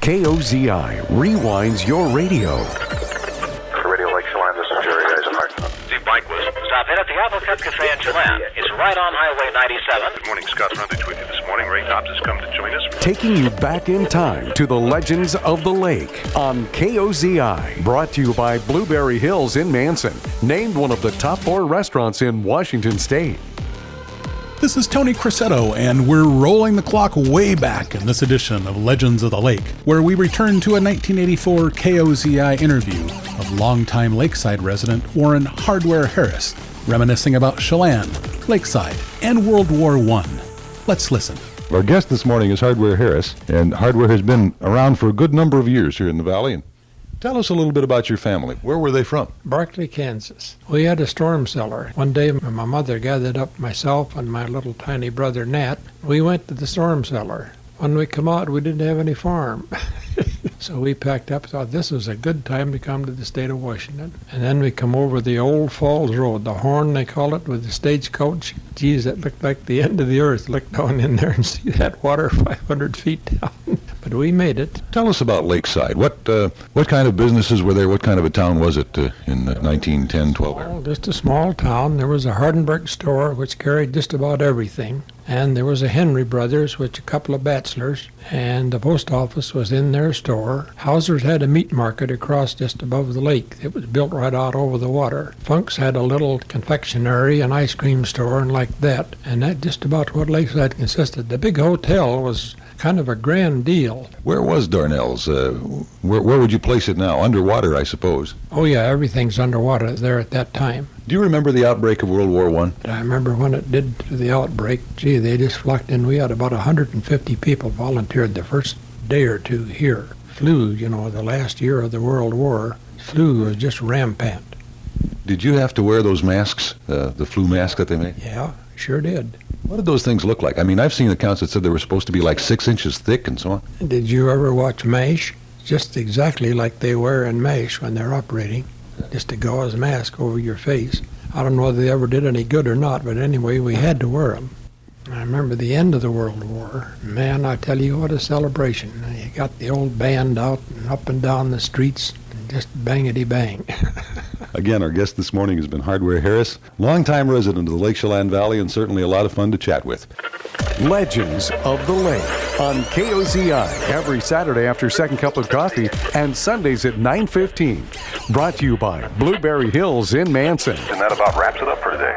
KOZI rewinds your radio. Radio Lake Chelan, this is Jerry Isenhart. The bike was stopped in at the Apple Cup Cafe in Chelan. It's right on Highway 97. Good morning, Scott Rundage with you this morning. Ray Dobbs has come to join us. Taking you back in time to the legends of the lake on KOZI. Brought to you by Blueberry Hills in Manson. Named one of the top 4 restaurants in Washington State. This is Tony Crisetto, and we're rolling the clock way back in this edition of Legends of the Lake, where we return to a 1984 KOZI interview of longtime Lakeside resident Warren Hardware Harris, reminiscing about Chelan, Lakeside, and World War I. Let's listen. Our guest this morning is Hardware Harris, and Hardware has been around for a good number of years here in the Valley. And tell us a little bit about your family. Where were they from? Berkeley, Kansas. We had a storm cellar. One day my mother gathered up myself and my little tiny brother Nat. We went to the storm cellar. When we come out, we didn't have any farm. So we packed up, thought this was a good time to come to the state of Washington. And then we come over the old Falls Road, the Horn they call it, with the stagecoach. Geez, it looked like the end of the earth. Look down in there and see that water 500 feet down. But we made it. Tell us about Lakeside. What kind of businesses were there? What kind of a town was it in 1910, 12? Oh, just a small town. There was a Hardenberg store, which carried just about everything. And there was a Henry Brothers, which a couple of bachelors, and the post office was in their store. Hauser's had a meat market across just above the lake. It was built right out over the water. Funk's had a little confectionery, an ice cream store, and like that. And that just about what Lakeside consisted. The big hotel was kind of a grand deal. Where was Darnell's? Where would you place it now? Underwater, I suppose. Oh, yeah, everything's underwater there at that time. Do you remember the outbreak of World War I? I remember when it did the outbreak. Gee, they just flocked in. We had about 150 people volunteered the first day or two here. Flu, the last year of the World War, flu was just rampant. Did you have to wear those masks, the flu mask that they made? Yeah, sure did. What did those things look like? I mean, I've seen accounts that said they were supposed to be like 6 inches thick and so on. Did you ever watch MASH? Just exactly like they wear in MASH when they're operating. Just a gauze mask over your face. I don't know whether they ever did any good or not, but anyway, we had to wear them. I remember the end of the World War. Man, I tell you, what a celebration. You got the old band out and up and down the streets, and just bangity-bang. Again, our guest this morning has been Hardware Harris, longtime resident of the Lake Chelan Valley, and certainly a lot of fun to chat with. Legends of the Lake on KOZI every Saturday after second cup of coffee and Sundays at 9:15. Brought to you by Blueberry Hills in Manson. And that about wraps it up for today.